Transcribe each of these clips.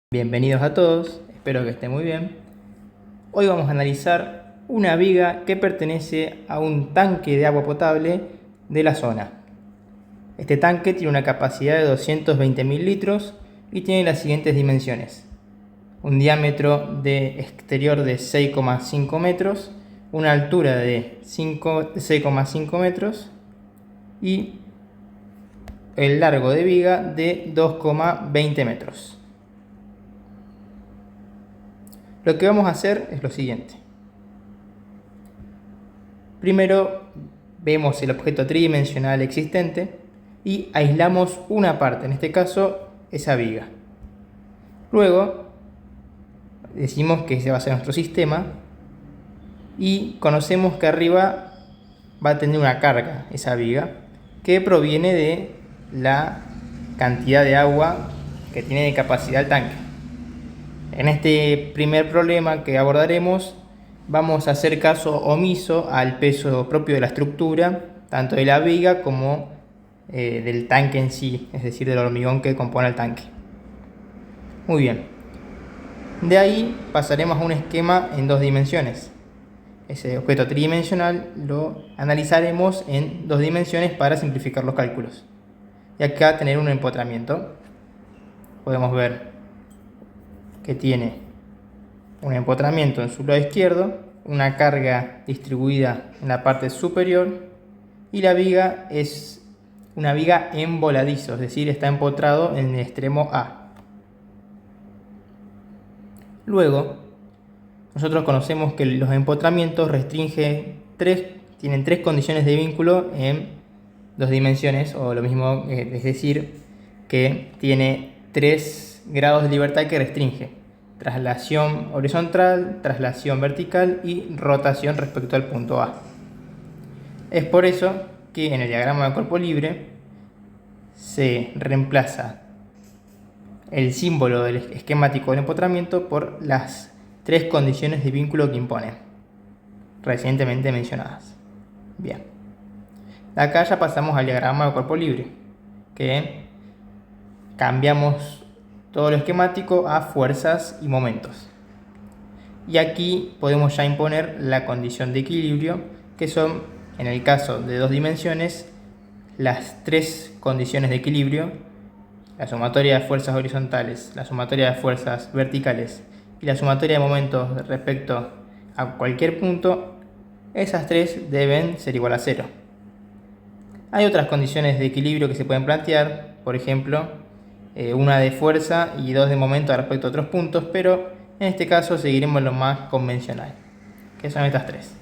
Bienvenidos a todos, espero que estén muy bien. Hoy vamos a analizar una viga que pertenece a un tanque de agua potable de la zona. Este tanque tiene una capacidad de 220.000 litros y tiene las siguientes dimensiones. Un diámetro de exterior de 6,5 metros, una altura de 6,5 metros y el largo de viga de 2,20 metros. Lo que vamos a hacer es lo siguiente. Primero vemos el objeto tridimensional existente y aislamos una parte, en este caso esa viga. Luego decimos que ese va a ser nuestro sistema y conocemos que arriba va a tener una carga esa viga que proviene de la cantidad de agua que tiene de capacidad el tanque. En este primer problema que abordaremos, vamos a hacer caso omiso al peso propio de la estructura, tanto de la viga como del tanque en sí, es decir, del hormigón que compone el tanque. Muy bien. De ahí pasaremos a un esquema en dos dimensiones. Ese objeto tridimensional lo analizaremos en dos dimensiones para simplificar los cálculos. Y acá tener un empotramiento. Podemos ver que tiene un empotramiento en su lado izquierdo, una carga distribuida en la parte superior y la viga es una viga en voladizo, es decir, está empotrado en el extremo A. Luego, nosotros conocemos que los empotramientos tienen tres condiciones de vínculo en dos dimensiones, o lo mismo, es decir, que tiene 3 grados de libertad que restringe: traslación horizontal, traslación vertical y rotación respecto al punto A. Es por eso que en el diagrama de cuerpo libre se reemplaza el símbolo del esquemático del empotramiento por las 3 condiciones de vínculo que impone, recientemente mencionadas. Bien. Acá ya pasamos al diagrama de cuerpo libre, que cambiamos todo lo esquemático a fuerzas y momentos. Y aquí podemos ya imponer la condición de equilibrio, que son, en el caso de dos dimensiones, las 3 condiciones de equilibrio: la sumatoria de fuerzas horizontales, la sumatoria de fuerzas verticales y la sumatoria de momentos respecto a cualquier punto. Esas 3 deben ser igual a 0. Hay otras condiciones de equilibrio que se pueden plantear, por ejemplo, una de fuerza y 2 de momento respecto a otros puntos, pero en este caso seguiremos lo más convencional, que son estas 3.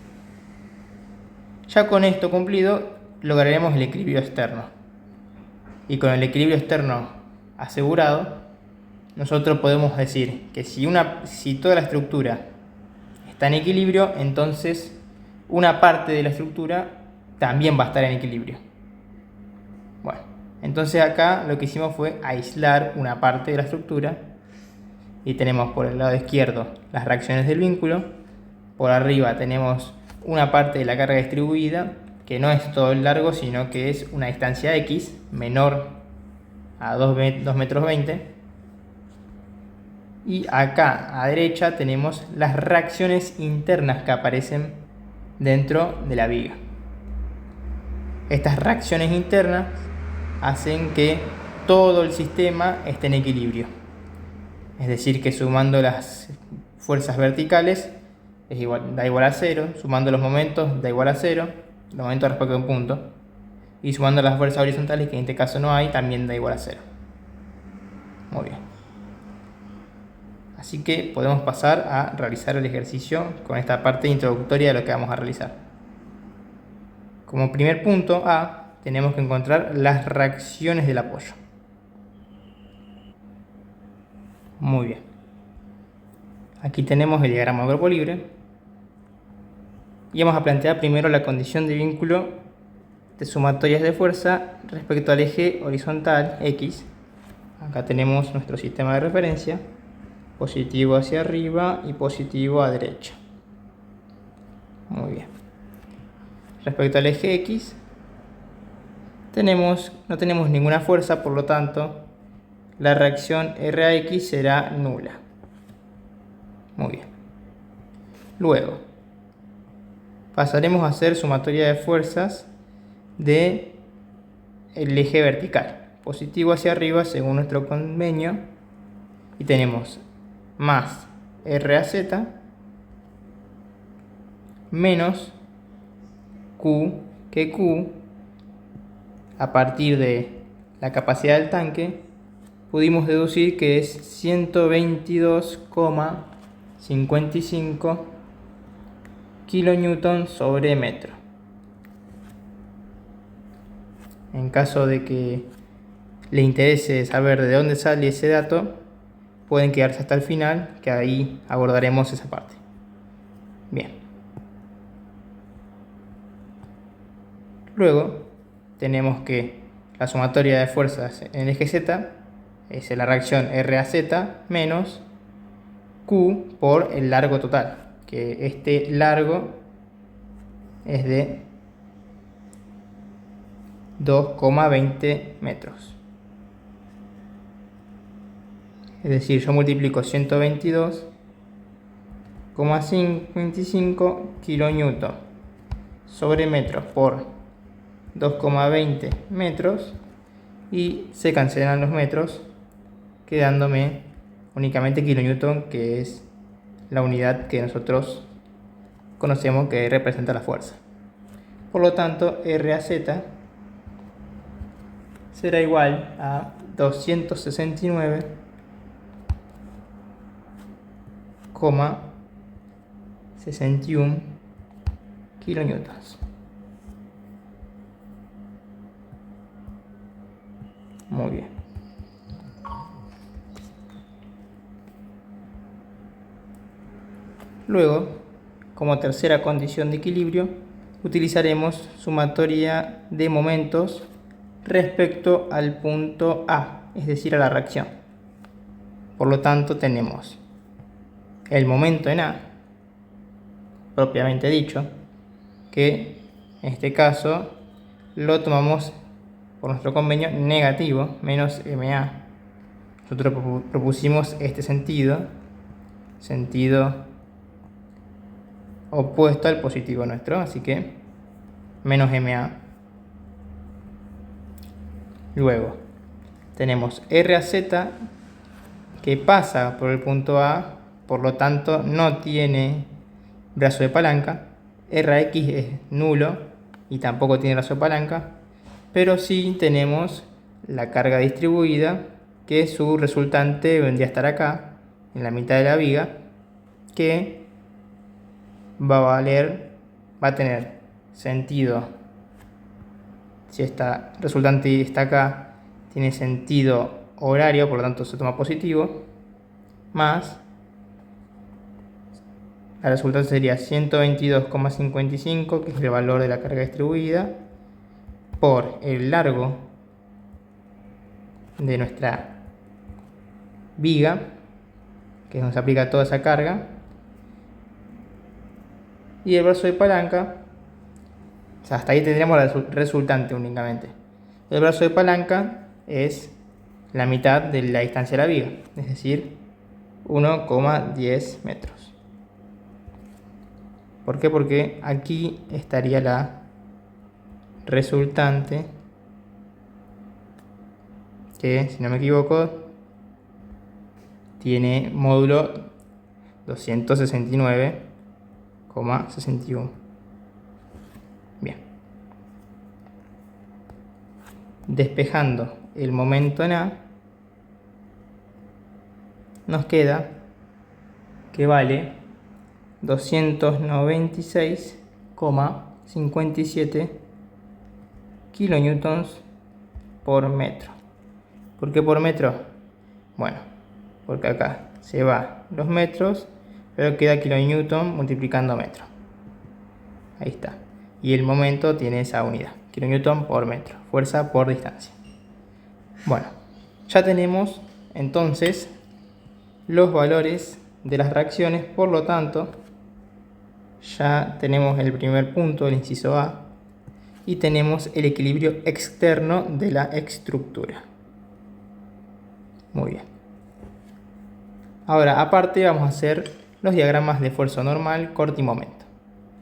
Ya con esto cumplido, lograremos el equilibrio externo. Y con el equilibrio externo asegurado, nosotros podemos decir que si toda la estructura está en equilibrio, entonces una parte de la estructura también va a estar en equilibrio. Bueno, entonces acá lo que hicimos fue aislar una parte de la estructura y tenemos por el lado izquierdo las reacciones del vínculo. Por arriba tenemos una parte de la carga distribuida, que no es todo el largo, sino que es una distancia X menor a 2,20 metros. Y acá a derecha tenemos las reacciones internas que aparecen dentro de la viga. Estas reacciones internas hacen que todo el sistema esté en equilibrio. Es decir, que sumando las fuerzas verticales da igual a 0, sumando los momentos da igual a 0, los momentos respecto a un punto, y sumando las fuerzas horizontales, que en este caso no hay, también da igual a 0. Muy bien. Así que podemos pasar a realizar el ejercicio con esta parte introductoria de lo que vamos a realizar. Como primer punto A, tenemos que encontrar las reacciones del apoyo. Muy bien. Aquí tenemos el diagrama de cuerpo libre. Y vamos a plantear primero la condición de vínculo de sumatorias de fuerza respecto al eje horizontal X. Acá tenemos nuestro sistema de referencia: positivo hacia arriba y positivo a derecha. Muy bien. Respecto al eje X, no tenemos ninguna fuerza, por lo tanto, la reacción RAX será nula. Muy bien. Luego, pasaremos a hacer sumatoria de fuerzas del eje vertical, positivo hacia arriba según nuestro convenio, y tenemos más RAZ menos Q, que Q, a partir de la capacidad del tanque, pudimos deducir que es 122,55 kN sobre metro. En caso de que le interese saber de dónde sale ese dato, pueden quedarse hasta el final, que ahí abordaremos esa parte. Bien. Luego tenemos que la sumatoria de fuerzas en el eje Z es la reacción RAZ menos Q por el largo total, que este largo es de 2,20 metros. Es decir, yo multiplico 122,55 kN sobre metros por 2,20 metros y se cancelan los metros, quedándome únicamente kilonewton, que es la unidad que nosotros conocemos que representa la fuerza. Por lo tanto, RAZ será igual a 269,61 kilonewtons. Muy bien. Luego, como tercera condición de equilibrio, utilizaremos sumatoria de momentos respecto al punto A, es decir, a la reacción. Por lo tanto, tenemos el momento en A, propiamente dicho, que en este caso lo tomamos por nuestro convenio negativo, menos MA. Nosotros propusimos este sentido opuesto al positivo nuestro, así que menos MA. Luego tenemos RAZ que pasa por el punto A, por lo tanto no tiene brazo de palanca. RX es nulo y tampoco tiene brazo de palanca, pero sí tenemos la carga distribuida, que su resultante vendría a estar acá, en la mitad de la viga, que va a tener sentido. Si esta resultante está acá, tiene sentido horario, por lo tanto se toma positivo, más la resultante sería 122,55, que es el valor de la carga distribuida, por el largo de nuestra viga, que nos aplica toda esa carga, y el brazo de palanca. O sea, hasta ahí tendríamos la resultante únicamente. El brazo de palanca es la mitad de la distancia de la viga, es decir, 1,10 metros. ¿Por qué? Porque aquí estaría la resultante, que si no me equivoco tiene módulo 269,61. Bien. Despejando el momento en A, nos queda que vale 296,57 kilonewtons por metro. ¿Por qué por metro? Bueno, porque acá se va los metros, pero queda kilonewton multiplicando metro. Ahí está. Y el momento tiene esa unidad, kilonewton por metro, fuerza por distancia. Bueno, ya tenemos entonces los valores de las reacciones, por lo tanto, ya tenemos el primer punto, el inciso A, y tenemos el equilibrio externo de la estructura. Muy bien. Ahora, aparte, vamos a hacer los diagramas de esfuerzo normal, corte y momento,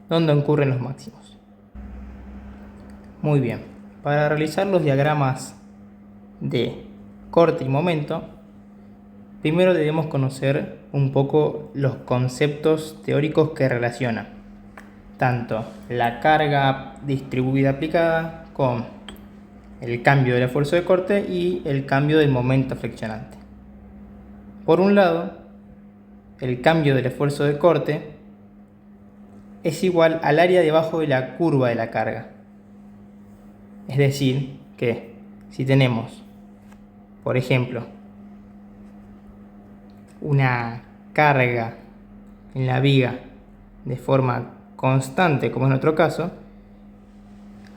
donde ocurren los máximos. Muy bien. Para realizar los diagramas de corte y momento, primero debemos conocer un poco los conceptos teóricos que relacionan tanto la carga distribuida aplicada con el cambio del esfuerzo de corte y el cambio del momento friccionante. Por un lado, el cambio del esfuerzo de corte es igual al área debajo de la curva de la carga. Es decir, que si tenemos, por ejemplo, una carga en la viga de forma constante, como en nuestro caso,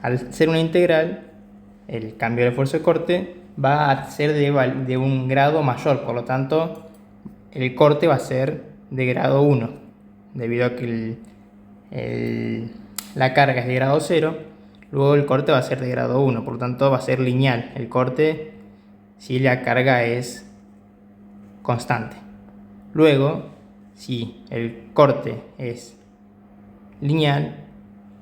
al ser una integral, el cambio del esfuerzo de corte va a ser de un grado mayor, por lo tanto, el corte va a ser de grado 1, debido a que la carga es de grado 0, luego el corte va a ser de grado 1, por lo tanto va a ser lineal el corte si la carga es constante. Luego, si el corte es lineal,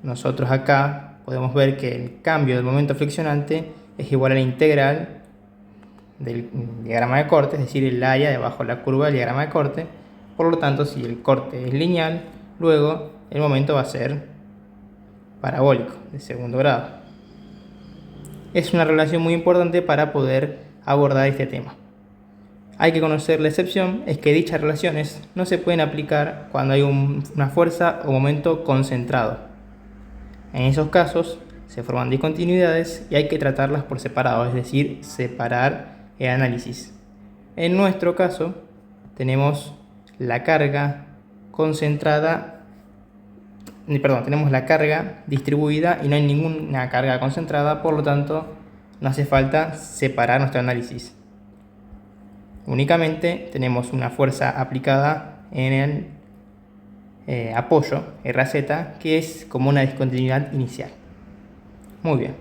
nosotros acá podemos ver que el cambio del momento friccionante es igual a la integral del diagrama de corte, es decir, el área debajo de la curva del diagrama de corte. Por lo tanto, si el corte es lineal, luego el momento va a ser parabólico, de segundo grado. Es una relación muy importante para poder abordar este tema. Hay que conocer la excepción, es que dichas relaciones no se pueden aplicar cuando hay una fuerza o momento concentrado. En esos casos se forman discontinuidades y hay que tratarlas por separado, es decir, separar el análisis. En nuestro caso tenemos la carga tenemos la carga distribuida y no hay ninguna carga concentrada, por lo tanto no hace falta separar nuestro análisis. Únicamente tenemos una fuerza aplicada en el apoyo, RZ, que es como una discontinuidad inicial. Muy bien.